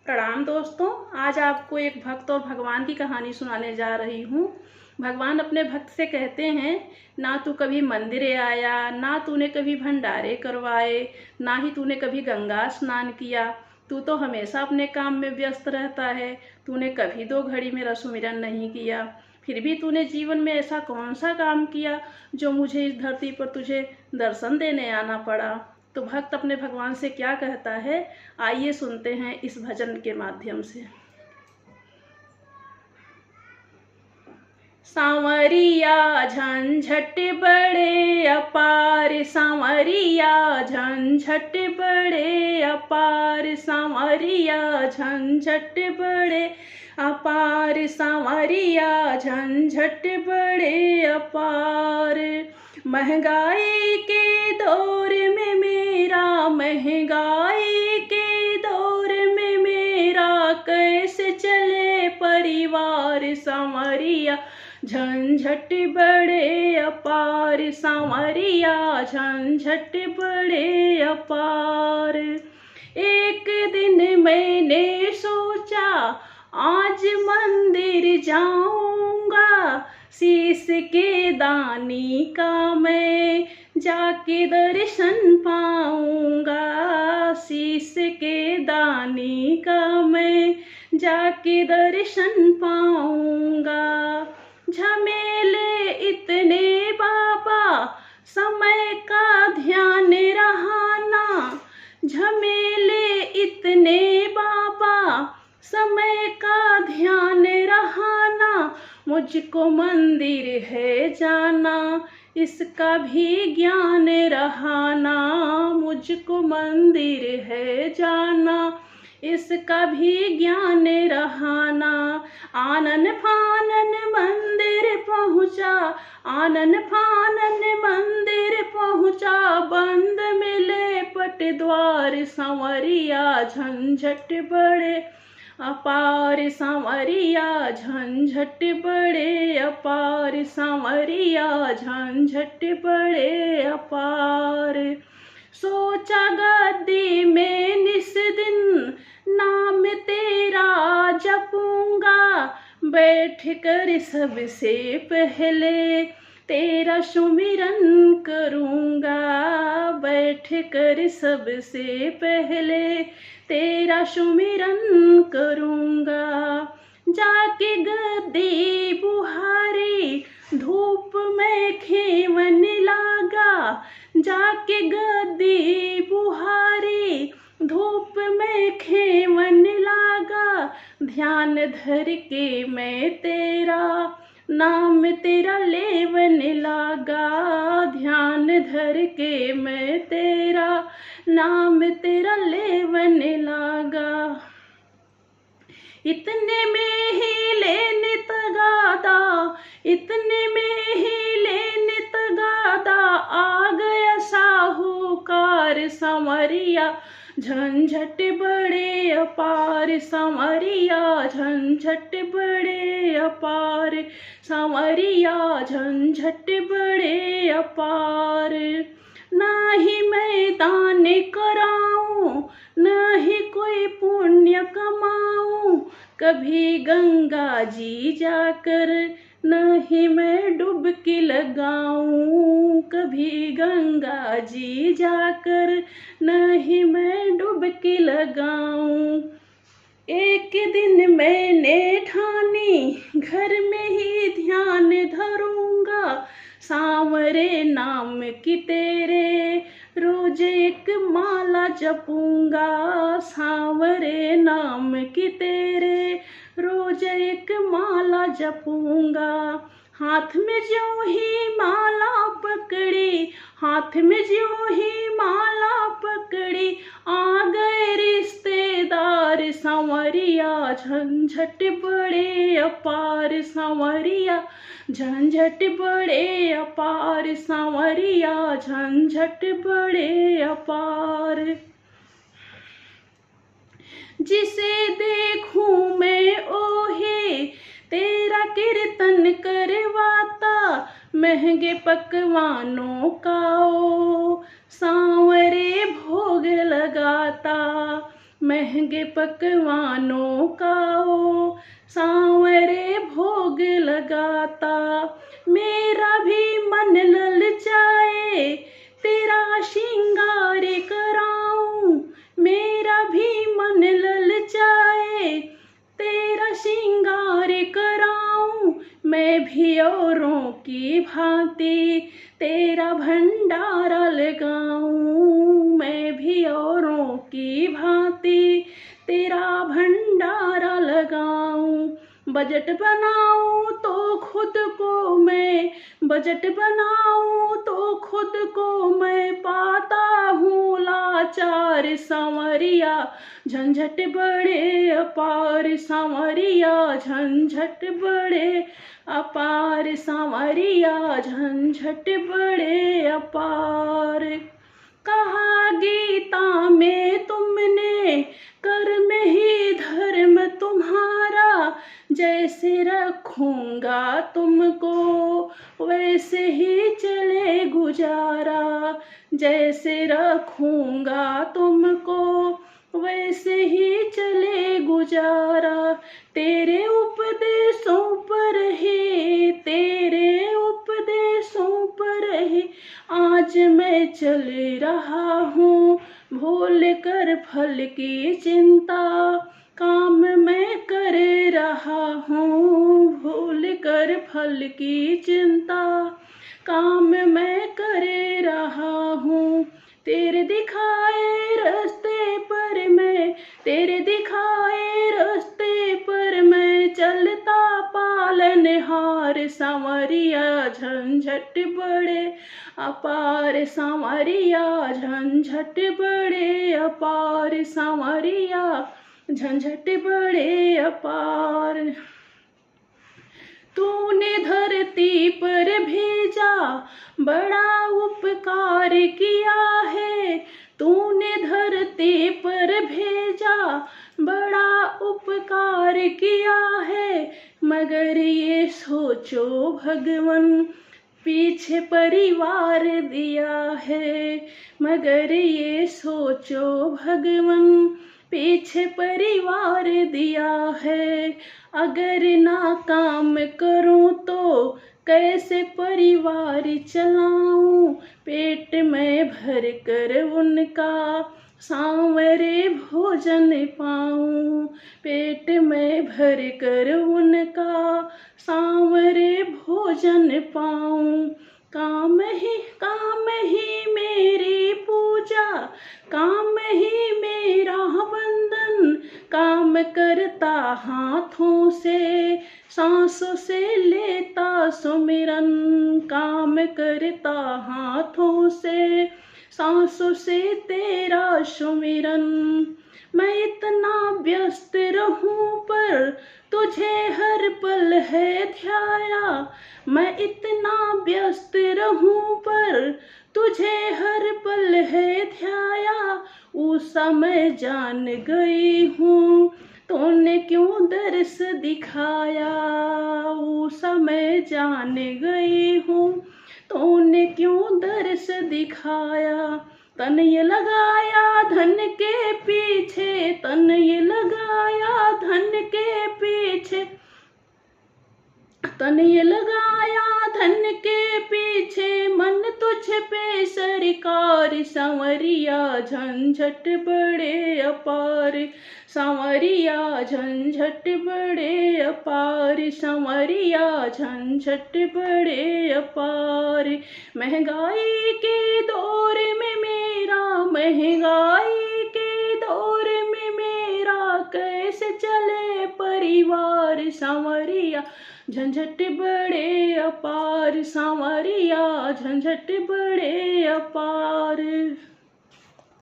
प्रणाम दोस्तों। आज आपको एक भक्त और भगवान की कहानी सुनाने जा रही हूँ। भगवान अपने भक्त से कहते हैं, ना तू कभी मंदिर आया, ना तूने कभी भंडारे करवाए, ना ही तूने कभी गंगा स्नान किया। तू तो हमेशा अपने काम में व्यस्त रहता है। तूने कभी 2 घड़ी मेरा सुमिरन नहीं किया। फिर भी तूने जीवन में ऐसा कौन सा काम किया जो मुझे इस धरती पर तुझे दर्शन देने आना पड़ा। तो भक्त अपने भगवान से क्या कहता है, आइए सुनते हैं इस भजन के माध्यम से। सांवरिया झंझट बड़े अपार, सांवरिया झंझट बड़े अपार, सांवरिया झंझट बड़े अपार, सांवरिया झंझट बड़े अपार। महंगाई के दौर में मेरा, महंगाई के दौर में मेरा कैसे चले परिवार। सांवरिया झंझट बड़े अपार, सांवरिया झंझट बड़े अपार। एक दिन मैंने सोचा आज मंदिर जाऊंगा, शीश के दानी का मैं जाके दर्शन पाऊंगा, शीश के दानी का मैं जाके दर्शन पाऊंगा। झमेले इतने बाबा, समय का ध्यान रहाना, झमेले इतने बाबा, समय का ध्यान रहाना। मुझको मंदिर है जाना, इसका भी ज्ञान रहाना, मुझको मंदिर है जाना, इसका भी ज्ञान रहाना। आनन फानन मंदिर पहुँचा, आनन फानन मंदिर पहुँचा, बंद मिले पट द्वार। सांवरिया झंझट बड़े अपार, सांवरिया झंझट बड़े अपार, सांवरिया झंझट बड़े अपार। सोचा गद्दी में निस दिन नाम तेरा जपूंगा, बैठ कर सबसे पहले तेरा सुमिरन करूंगा, बैठ कर सबसे पहले तेरा सुमिरन करूंगा। जाके गद्दी बुहारी, धूप में खेवन लागा, जाके गद्दी बुहारी, धूप में खेवन लागा। ध्यान धर के मैं तेरा नाम तेरा लेवन लागा, ध्यान धर के मैं तेरा नाम तेरा लेवन लागा। इतने में ही लेने तगादा, इतने में ही लेने तगादा, आ गया साहूकार। सांवरिया झंझट बड़े अपार, सांवरिया झंझट बड़े अपार, सांवरिया झंझट बड़े अपार। ना ही मैं दान कराऊं, ना ही कोई पुण्य कमाऊं, कभी गंगा जी जाकर नहीं मैं डुबकी लगाऊं, कभी गंगा जी जाकर नहीं मैं डुबकी लगाऊं। एक दिन मैंने ठानी घर में ही ध्यान धरूंगा, सांवरे नाम की तेरे रोज एक माला जपूंगा, सांवरे नाम की तेरे रोज एक माला जपूंगा। हाथ में ज्यों ही माला पकड़ी, हाथ में ज्यों ही माला पकड़ी, आ गए रिश्तेदार। सांवरिया झंझट बड़े अपार, सांवरिया झंझट बड़े अपार, सांवरिया झंझट बड़े अपार। जिसे देखूं मैं ओहे तेरा कीर्तन करवाता, महंगे पकवानों का ओ सांवरे भोग लगाता, महंगे पकवानों का ओ सांवरे भोग लगाता। मेरा भी मन ललचाए तेरा श्रृंगार कराऊं, मेरा भी मन ललचाए तेरा श्रृंगार कराऊं। मैं भी औरों की भांति तेरा भंडारा लगाऊं, मैं भी औरों की भांति तेरा भंडारा लगाऊं। बजट बनाऊं तो खुद को मैं, बजट बनाऊं तो खुद को मैं पाता हूँ लाचार। सांवरिया झंझट बड़े अपार, सांवरिया झंझट बड़े अपार, सांवरिया झंझट बड़े अपार। कहा गीता में तुमने कर्म ही धर्म तुम्हारा, जैसे रखूंगा तुमको वैसे ही चले गुजारा, जैसे रखूंगा तुमको वैसे ही चले गुजारा। तेरे उपदेशों पर ही, तेरे उपदेशों पर ही आज मैं चल रहा हूँ। भूल कर फल की चिंता काम मैं कर रहा हूँ, भूल कर फल की चिंता काम मैं कर रहा हूँ। तेरे दिखाए रास्ते पर मैं, तेरे दिखाए रास्ते पर मैं चलता पालनहार। सांवरिया झंझट बड़े अपार, सांवरिया झंझट बड़े अपार, सांवरिया झंझट बड़े अपार। तूने धरती पर भेजा बड़ा उपकार किया है, तूने धरती पर भेजा बड़ा उपकार किया है। मगर ये सोचो भगवन पीछे परिवार दिया है, मगर ये सोचो भगवन पीछे परिवार दिया है। अगर ना काम करूं तो कैसे परिवार चलाऊं, पेट में भर कर उनका सांवरे भोजन पाऊं, पेट में भर कर उनका सांवरे भोजन पाऊं। काम ही मेरी पूजा, काम ही मेरा बंधन, काम करता हाथों से सांसों से लेता सुमिरन, काम करता हाथों से सांसों से तेरा सुमिरन। मैं इतना व्यस्त रहूं पर तुझे हर पल है ध्याया, मैं इतना व्यस्त रहूं पर तुझे हर पल है ध्याया। उसा मैं जान गई हूँ तूने क्यों दर्श दिखाया, उसा मैं जान गई हूँ तूने क्यों दर्श दिखाया। तन ये लगाया धन के पीछे, तन ये लगाया धन के पीछे, तन ये लगाया धन के पीछे, मन तुझ पे सरकार। सांवरिया झंझट बड़े अपार, सांवरिया झंझट बड़े अपार, सांवरिया झंझट बड़े अपार। महंगाई के दौर में मेरा, महंगाई के दौर में मेरा कैसे चले परिवार। सांवरिया झंझट बड़े अपार, सांवरिया झंझट बड़े अपार।